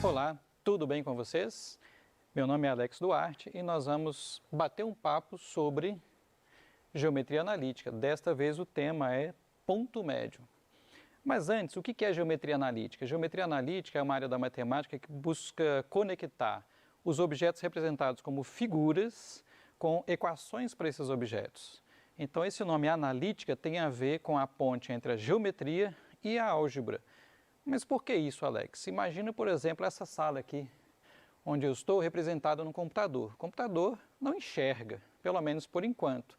Olá, tudo bem com vocês? Meu nome é Alex Duarte e nós vamos bater um papo sobre geometria analítica. Desta vez o tema é ponto médio. Mas antes, o que é geometria analítica? Geometria analítica é uma área da matemática que busca conectar os objetos representados como figuras com equações para esses objetos. Então esse nome analítica tem a ver com a ponte entre a geometria e a álgebra. Mas por que isso, Alex? Imagina, por exemplo, essa sala aqui, onde eu estou representado no computador. O computador não enxerga, pelo menos por enquanto.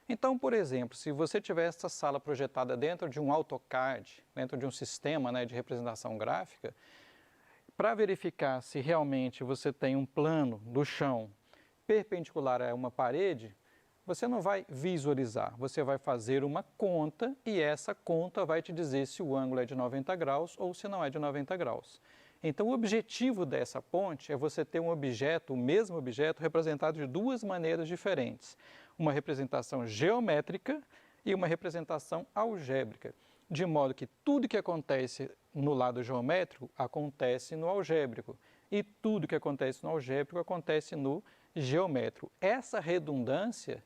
Então, por exemplo, se você tiver essa sala projetada dentro de um AutoCAD, dentro de um sistema de representação gráfica, para verificar se realmente você tem um plano do chão perpendicular a uma parede, você não vai visualizar, você vai fazer uma conta e essa conta vai te dizer se o ângulo é de 90 graus ou se não é de 90 graus. Então o objetivo dessa ponte é você ter um objeto, o mesmo objeto, representado de duas maneiras diferentes. Uma representação geométrica e uma representação algébrica. De modo que tudo que acontece no lado geométrico acontece no algébrico. E tudo que acontece no algébrico acontece no geométrico. Essa redundância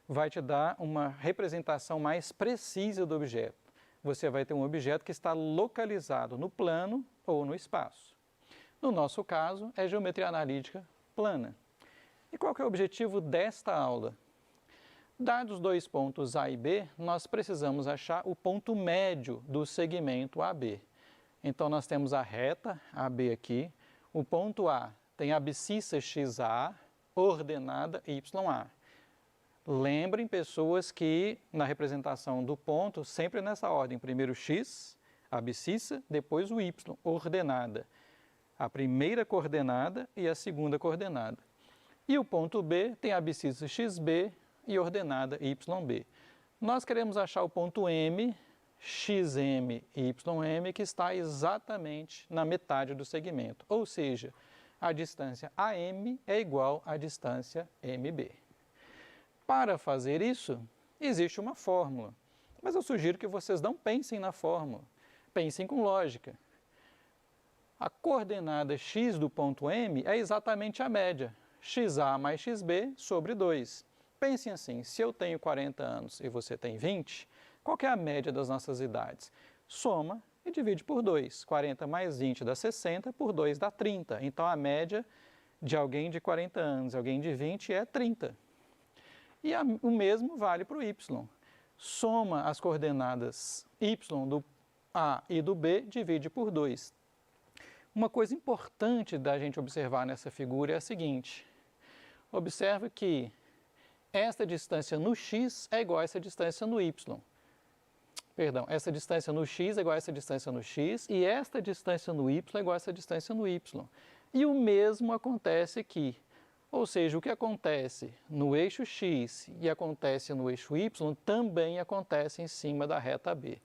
vai te dar uma representação mais precisa do objeto. Você vai ter um objeto que está localizado no plano ou no espaço. No nosso caso, é geometria analítica plana. E qual que é o objetivo desta aula? Dados dois pontos A e B, nós precisamos achar o ponto médio do segmento AB. Então nós temos a reta AB aqui, o ponto A tem a abscissa XA, ordenada YA. Lembrem, pessoas, que na representação do ponto, sempre nessa ordem, primeiro x, abscissa, depois o y, ordenada. A primeira coordenada e a segunda coordenada. E o ponto B tem a abscissa xb e ordenada yb. Nós queremos achar o ponto M, xm e ym, que está exatamente na metade do segmento, ou seja, a distância AM é igual à distância MB. Para fazer isso, existe uma fórmula, mas eu sugiro que vocês não pensem na fórmula, pensem com lógica. A coordenada x do ponto M é exatamente a média, xa mais xb sobre 2. Pensem assim, se eu tenho 40 anos e você tem 20, qual que é a média das nossas idades? Soma e divide por 2. 40 mais 20 dá 60, por 2 dá 30. Então a média de alguém de 40 anos e alguém de 20 é 30. E o mesmo vale para o y. Soma as coordenadas y do A e do B, divide por 2. Uma coisa importante da gente observar nessa figura é a seguinte. Observe que esta distância no x é igual a essa distância no y. Perdão, essa distância no x é igual a essa distância no x e esta distância no y é igual a essa distância no y. E o mesmo acontece aqui. Ou seja, o que acontece no eixo x e acontece no eixo y também acontece em cima da reta B.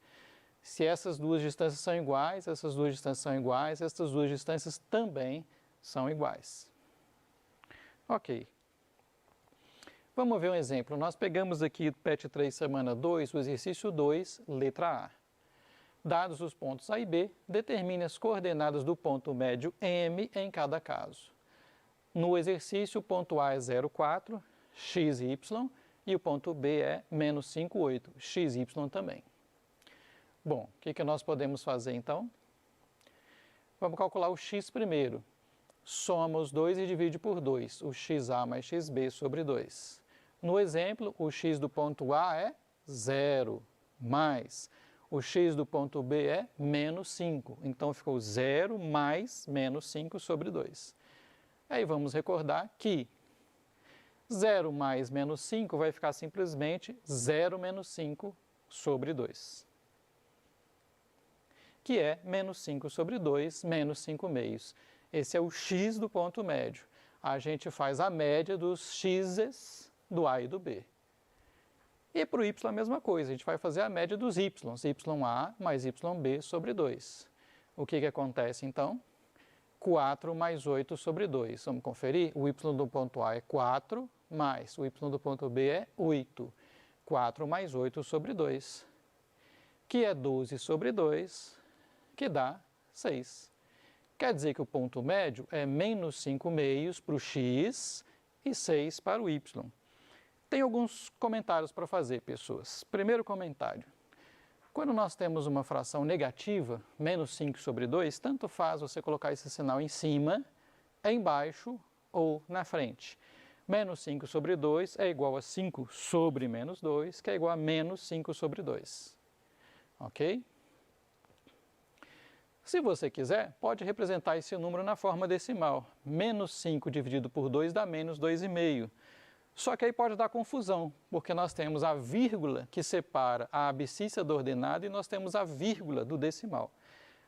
Se essas duas distâncias são iguais, essas duas distâncias são iguais, essas duas distâncias também são iguais. Ok. Vamos ver um exemplo. Nós pegamos aqui PET 3, semana 2, o exercício 2, letra A. Dados os pontos A e B, determine as coordenadas do ponto médio M em cada caso. No exercício, o ponto A é 0,4, x e y, e o ponto B é menos 5,8, x e y também. Bom, o que nós podemos fazer então? Vamos calcular o x primeiro. Soma os dois e divide por 2, o xa mais xb sobre 2. No exemplo, o x do ponto A é 0, mais o x do ponto B é menos 5. Então ficou 0 mais menos 5 sobre 2. Aí vamos recordar que 0 mais menos 5 vai ficar simplesmente 0 menos 5 sobre 2. Que é menos 5 sobre 2, menos 5 meios. Esse é o x do ponto médio. A gente faz a média dos x's do A e do B. E para o y a mesma coisa, a gente vai fazer a média dos y's, ya mais yb sobre 2. O que acontece então? 4 mais 8 sobre 2. Vamos conferir? O y do ponto A é 4, mais o y do ponto B é 8. 4 mais 8 sobre 2, que é 12 sobre 2, que dá 6. Quer dizer que o ponto médio é menos 5 meios para o x e 6 para o y. Tem alguns comentários para fazer, pessoas. Primeiro comentário. Quando nós temos uma fração negativa, menos 5 sobre 2, tanto faz você colocar esse sinal em cima, embaixo ou na frente. Menos 5 sobre 2 é igual a 5 sobre menos 2, que é igual a menos 5 sobre 2. Ok? Se você quiser, pode representar esse número na forma decimal. Menos 5 dividido por 2 dá menos 2,5. Só que aí pode dar confusão, porque nós temos a vírgula que separa a abscissa do ordenado e nós temos a vírgula do decimal.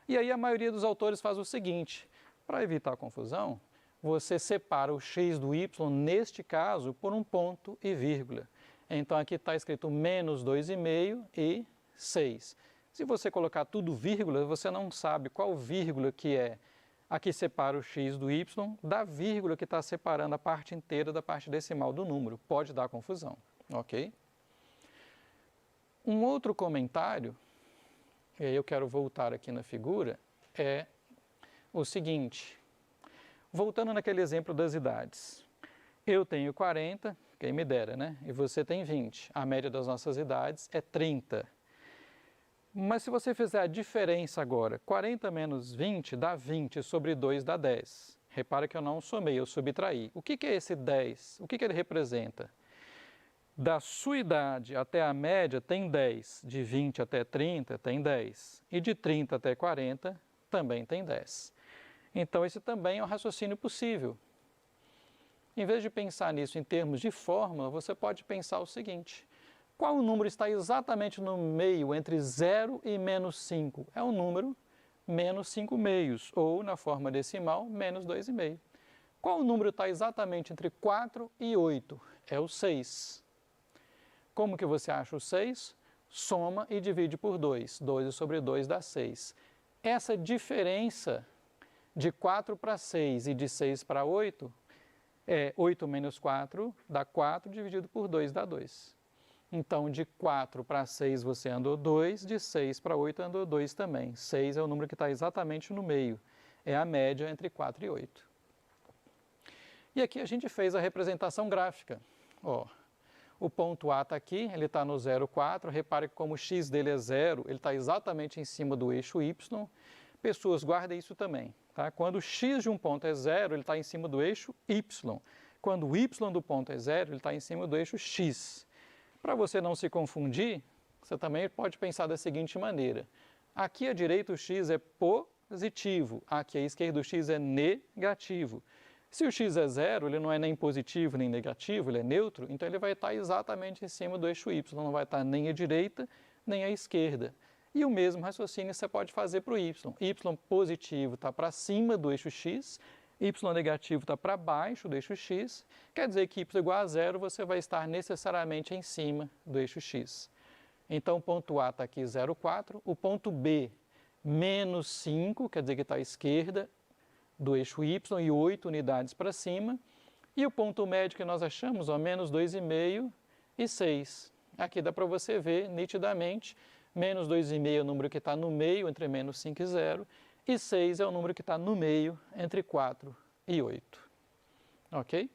E aí a maioria dos autores faz o seguinte: para evitar a confusão, você separa o x do y, neste caso, por um ponto e vírgula. Então aqui está escrito menos 2,5 e 6. Se você colocar tudo vírgula, você não sabe qual vírgula que é a que separa o x do y da vírgula que está separando a parte inteira da parte decimal do número. Pode dar confusão, ok? Um outro comentário, e aí eu quero voltar aqui na figura, é o seguinte. Voltando naquele exemplo das idades. Eu tenho 40, quem me dera, né? E você tem 20. A média das nossas idades é 30. Mas se você fizer a diferença agora, 40 menos 20 dá 20 sobre 2 dá 10. Repara que eu não somei, eu subtraí. O que é esse 10? O que ele representa? Da sua idade até a média tem 10, de 20 até 30 tem 10, e de 30 até 40 também tem 10. Então, esse também é um raciocínio possível. Em vez de pensar nisso em termos de fórmula, você pode pensar o seguinte: qual número está exatamente no meio entre 0 e menos 5? É o número menos 5 meios, ou, na forma decimal, menos 2,5. Qual número está exatamente entre 4 e 8? É o 6. Como que você acha o 6? Soma e divide por 2. 2 sobre 2 dá 6. Essa diferença de 4 para 6 e de 6 para 8, 8 menos 4 dá 4, dividido por 2 dá 2. Então, de 4 para 6 você andou 2, de 6 para 8 andou 2 também. 6 é o número que está exatamente no meio, é a média entre 4 e 8. E aqui a gente fez a representação gráfica. Ó, o ponto A está aqui, ele está no 0, 4, repare que como o x dele é 0, ele está exatamente em cima do eixo y. Pessoas, guardem isso também. Tá? Quando o x de um ponto é 0, ele está em cima do eixo y. Quando o y do ponto é 0, ele está em cima do eixo x. Para você não se confundir, você também pode pensar da seguinte maneira. Aqui à direita o x é positivo, aqui à esquerda o x é negativo. Se o x é 0, ele não é nem positivo nem negativo, ele é neutro, então ele vai estar exatamente em cima do eixo y, não vai estar nem à direita nem à esquerda. E o mesmo raciocínio você pode fazer para o y. Y positivo está para cima do eixo x, y negativo está para baixo do eixo x, quer dizer que y igual a 0, você vai estar necessariamente em cima do eixo x. Então, o ponto A está aqui 0,4, o ponto B, menos 5, quer dizer que está à esquerda do eixo y e 8 unidades para cima, e o ponto médio que nós achamos, ó, menos 2,5 e 6. Aqui dá para você ver nitidamente. Menos 2,5 é o número que está no meio entre menos 5 e 0, e 6 é o número que está no meio entre 4 e 8. Ok?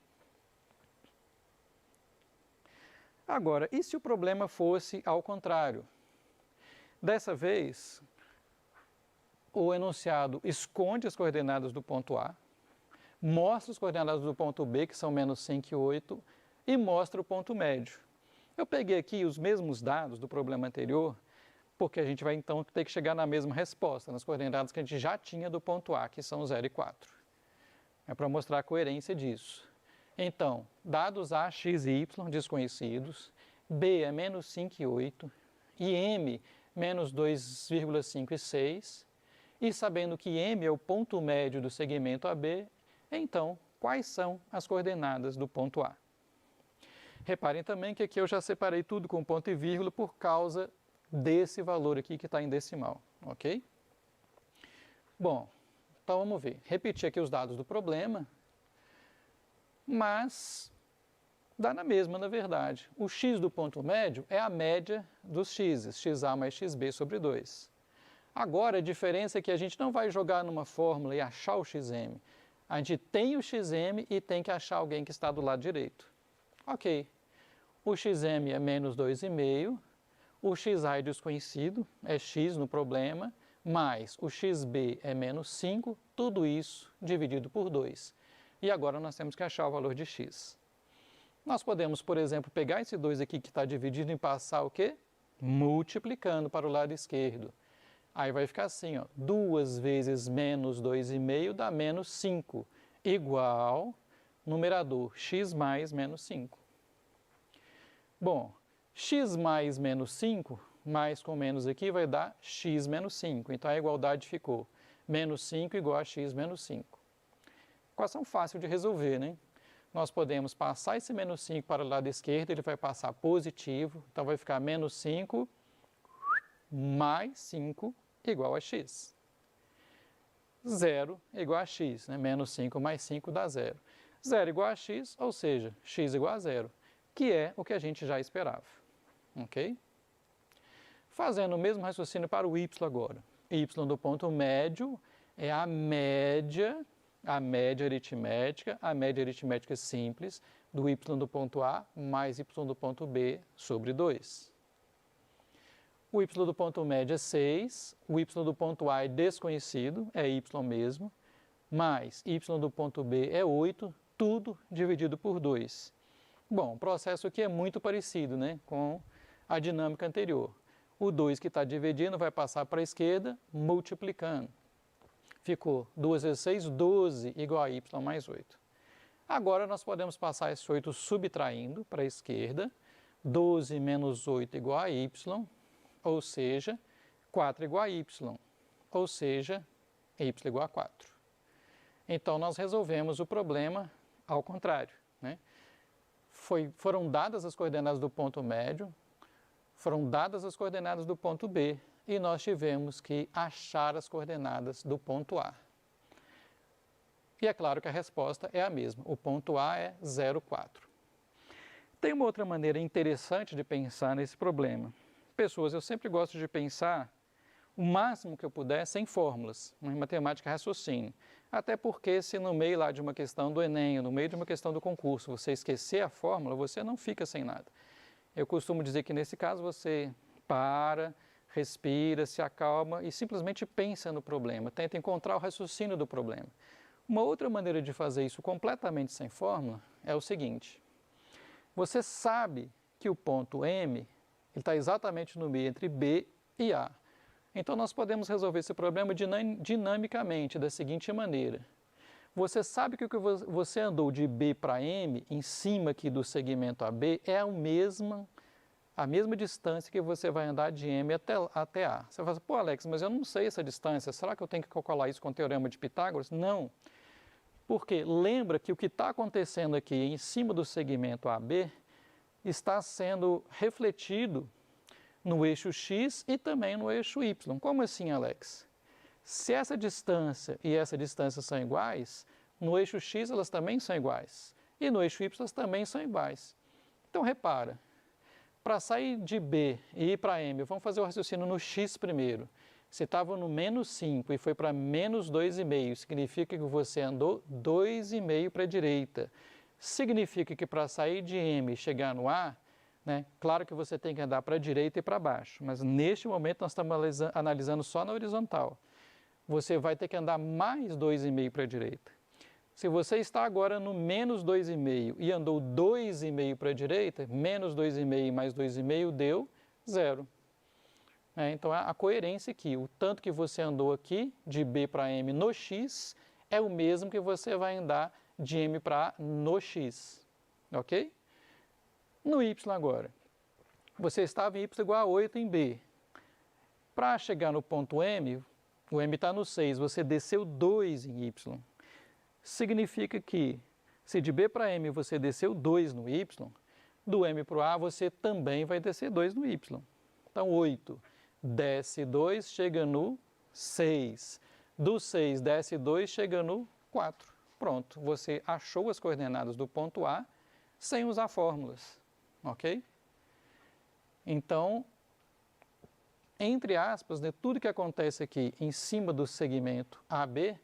Agora, e se o problema fosse ao contrário? Dessa vez, o enunciado esconde as coordenadas do ponto A, mostra as coordenadas do ponto B, que são menos 5 e 8, e mostra o ponto médio. Eu peguei aqui os mesmos dados do problema anterior, porque a gente vai então ter que chegar na mesma resposta, nas coordenadas que a gente já tinha do ponto A, que são 0 e 4. É para mostrar a coerência disso. Então, dados A, x e y desconhecidos, B é menos 5 e 8, e M menos 2,5 e 6, e sabendo que M é o ponto médio do segmento AB, então, quais são as coordenadas do ponto A? Reparem também que aqui eu já separei tudo com ponto e vírgula por causa desse valor aqui que está em decimal, ok? Bom, então vamos ver. Repetir aqui os dados do problema, mas dá na mesma, na verdade. O x do ponto médio é a média dos x's, xa mais xb sobre 2. Agora, a diferença é que a gente não vai jogar numa fórmula e achar o xm. A gente tem o xm e tem que achar alguém que está do lado direito. Ok. O xm é menos 2,5, o xi é desconhecido, é x no problema, mais o xb é menos 5, tudo isso dividido por 2. E agora nós temos que achar o valor de x. Nós podemos, por exemplo, pegar esse 2 aqui que está dividido e passar o quê? Multiplicando para o lado esquerdo. Aí vai ficar assim, ó, 2 vezes menos 2,5 dá menos 5, igual, numerador, x mais menos 5. Bom, x mais menos 5, mais com menos aqui vai dar x menos 5. Então a igualdade ficou menos 5 igual a x menos 5. Equação fácil de resolver, né? Nós podemos passar esse menos 5 para o lado esquerdo, ele vai passar positivo, então vai ficar menos 5 mais 5 igual a x. 0 igual a x, né? Menos 5 mais 5 dá 0. 0 igual a x, ou seja, x igual a 0, que é o que a gente já esperava. Ok? Fazendo o mesmo raciocínio para o y agora. Y do ponto médio é a média aritmética simples do y do ponto A mais y do ponto B sobre 2. O y do ponto médio é 6, o y do ponto A é desconhecido, é y mesmo, mais y do ponto B é 8, tudo dividido por 2. Bom, o processo aqui é muito parecido, né, com a dinâmica anterior. O 2 que está dividindo vai passar para a esquerda, multiplicando. Ficou 2 vezes 6, 12, igual a y mais 8. Agora nós podemos passar esse 8 subtraindo para a esquerda, 12 menos 8 igual a y, ou seja, 4 igual a y, ou seja, y igual a 4. Então nós resolvemos o problema ao contrário, né? Foram dadas as coordenadas do ponto médio, foram dadas as coordenadas do ponto B, e nós tivemos que achar as coordenadas do ponto A. E é claro que a resposta é a mesma, o ponto A é 0, 4. Tem uma outra maneira interessante de pensar nesse problema. Pessoas, eu sempre gosto de pensar o máximo que eu puder sem fórmulas, em matemática raciocínio. Até porque se no meio lá de uma questão do Enem, no meio de uma questão do concurso, você esquecer a fórmula, você não fica sem nada. Eu costumo dizer que nesse caso você para, respira, se acalma e simplesmente pensa no problema, tenta encontrar o raciocínio do problema. Uma outra maneira de fazer isso completamente sem fórmula é o seguinte: você sabe que o ponto M está exatamente no meio entre B e A. Então nós podemos resolver esse problema dinamicamente da seguinte maneira. Você sabe que o que você andou de B para M, em cima aqui do segmento AB, é a mesma distância que você vai andar de M até A. Você fala assim, pô Alex, mas eu não sei essa distância, será que eu tenho que calcular isso com o teorema de Pitágoras? Não, porque lembra que o que está acontecendo aqui em cima do segmento AB está sendo refletido no eixo X e também no eixo Y. Como assim, Alex? Se essa distância e essa distância são iguais, no eixo X elas também são iguais e no eixo Y elas também são iguais. Então repara, para sair de B e ir para M, vamos fazer o raciocínio no X primeiro. Se estava no menos 5 e foi para menos 2,5, significa que você andou 2,5 para a direita. Significa que para sair de M e chegar no A, né, claro que você tem que andar para a direita e para baixo, mas neste momento nós estamos analisando só na horizontal. Você vai ter que andar mais 2,5 para a direita. Se você está agora no menos 2,5 e andou 2,5 para a direita, menos 2,5 mais 2,5 deu 0. Então, a coerência aqui, o tanto que você andou aqui, de B para M no X, é o mesmo que você vai andar de M para A no X. Ok? No Y agora, você estava em Y igual a 8 em B. Para chegar no ponto M, o M está no 6, você desceu 2 em Y. Significa que, se de B para M você desceu 2 no Y, do M para o A você também vai descer 2 no Y. Então, 8 desce 2, chega no 6. Do 6 desce 2, chega no 4. Pronto, você achou as coordenadas do ponto A sem usar fórmulas. Ok? Então, entre aspas, né, tudo que acontece aqui em cima do segmento AB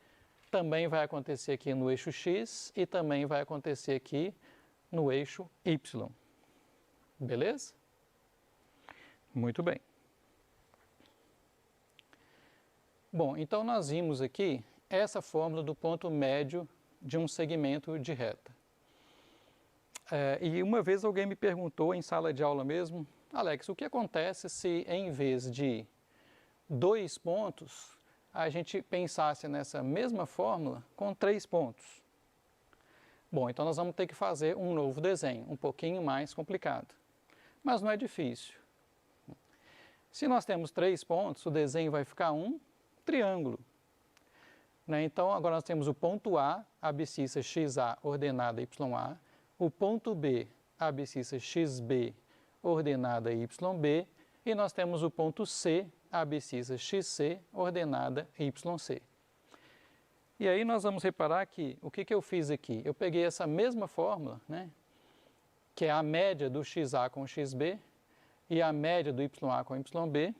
também vai acontecer aqui no eixo X e também vai acontecer aqui no eixo Y. Beleza? Muito bem. Bom, então nós vimos aqui essa fórmula do ponto médio de um segmento de reta. E uma vez alguém me perguntou em sala de aula mesmo, Alex, o que acontece se em vez de 2 pontos, a gente pensasse nessa mesma fórmula com 3 pontos? Bom, então nós vamos ter que fazer um novo desenho, um pouquinho mais complicado. Mas não é difícil. Se nós temos 3 pontos, o desenho vai ficar um triângulo. Então, agora nós temos o ponto A, abscissa XA ordenada YA, o ponto B, abscissa XB ordenada YB, e nós temos o ponto C, abscissa XC ordenada YC. E aí nós vamos reparar que, o que eu fiz aqui? Eu peguei essa mesma fórmula, né, que é a média do XA com XB e a média do YA com YB,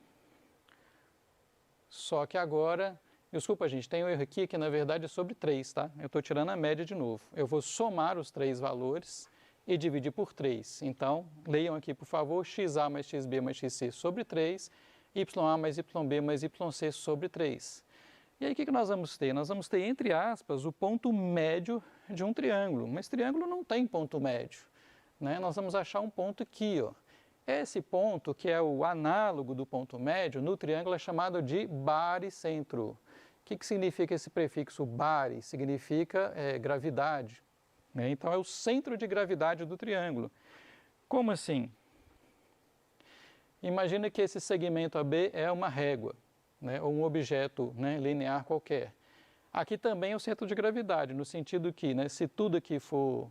só que agora, desculpa gente, tem um erro aqui que na verdade é sobre 3, tá? Eu estou tirando a média de novo. Eu vou somar os 3 valores e dividir por 3. Então, leiam aqui por favor, XA mais XB mais XC sobre 3, YA mais YB mais YC sobre 3. E aí o que nós vamos ter? Nós vamos ter, entre aspas, o ponto médio de um triângulo. Mas triângulo não tem ponto médio, né? Nós vamos achar um ponto aqui, ó. Esse ponto, que é o análogo do ponto médio, no triângulo é chamado de baricentro. O que significa esse prefixo bari? Significa gravidade, né? Então é o centro de gravidade do triângulo. Como assim? Imagina que esse segmento AB é uma régua, né? Ou um objeto, né, linear qualquer. Aqui também é o centro de gravidade, no sentido que, né, se tudo aqui for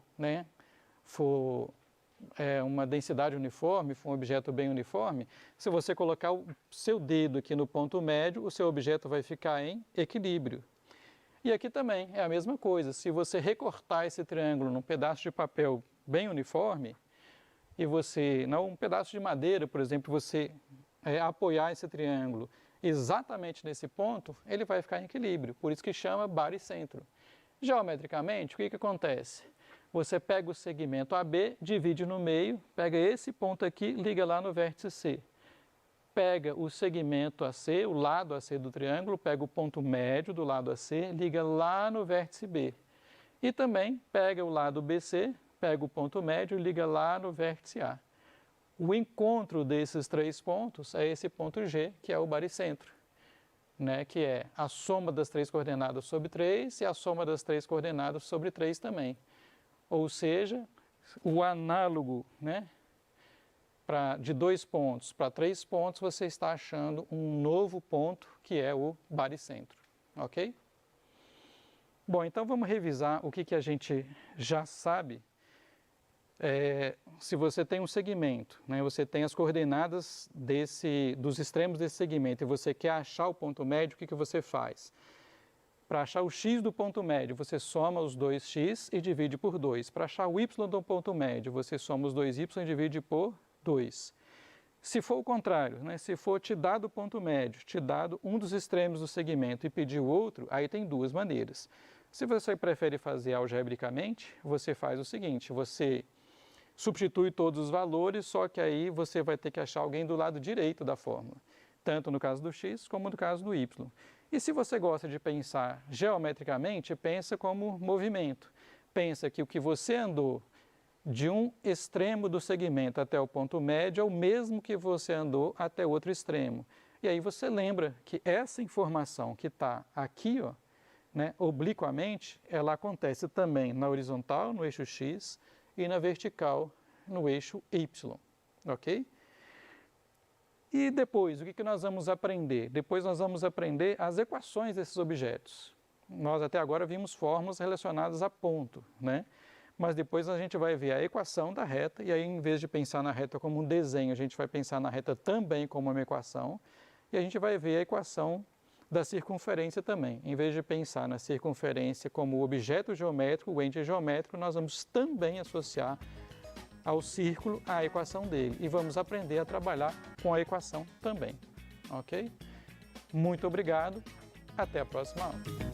uma densidade uniforme, for um objeto bem uniforme, se você colocar o seu dedo aqui no ponto médio, o seu objeto vai ficar em equilíbrio. E aqui também é a mesma coisa, se você recortar esse triângulo num pedaço de papel bem uniforme, e você, não um pedaço de madeira, por exemplo, você apoiar esse triângulo exatamente nesse ponto, ele vai ficar em equilíbrio, por isso que chama baricentro. Geometricamente, o que acontece? Você pega o segmento AB, divide no meio, pega esse ponto aqui, liga lá no vértice C. Pega o segmento AC, o lado AC do triângulo, pega o ponto médio do lado AC, liga lá no vértice B. E também pega o lado BC, pega o ponto médio e liga lá no vértice A. O encontro desses 3 pontos é esse ponto G, que é o baricentro, né, que é a soma das 3 coordenadas sobre 3 e a soma das 3 coordenadas sobre 3 também. Ou seja, o análogo, né, de 2 pontos para 3 pontos, você está achando um novo ponto, que é o baricentro, ok? Bom, então vamos revisar o que a gente já sabe. Se você tem um segmento, né, você tem as coordenadas dos extremos desse segmento e você quer achar o ponto médio, o que você faz? Para achar o x do ponto médio, você soma os 2x e divide por 2. Para achar o y do ponto médio, você soma os 2y e divide por 2. Se for o contrário, né, se for te dado o ponto médio, te dado um dos extremos do segmento e pedir o outro, aí tem 2 maneiras. Se você prefere fazer algebricamente, você faz o seguinte, você substitui todos os valores, só que aí você vai ter que achar alguém do lado direito da fórmula, tanto no caso do x como no caso do y. E se você gosta de pensar geometricamente, pensa como movimento. Pensa que o que você andou de um extremo do segmento até o ponto médio é o mesmo que você andou até o outro extremo. E aí você lembra que essa informação que está aqui, ó, né, obliquamente, ela acontece também na horizontal, no eixo x, e na vertical, no eixo y, ok? E depois, o que nós vamos aprender? Depois nós vamos aprender as equações desses objetos. Nós até agora vimos fórmulas relacionadas a ponto, né? Mas depois a gente vai ver a equação da reta, e aí em vez de pensar na reta como um desenho, a gente vai pensar na reta também como uma equação, e a gente vai ver a equação da circunferência também. Em vez de pensar na circunferência como objeto geométrico, o ente geométrico, nós vamos também associar ao círculo a equação dele. E vamos aprender a trabalhar com a equação também. ok? Muito obrigado, até a próxima aula.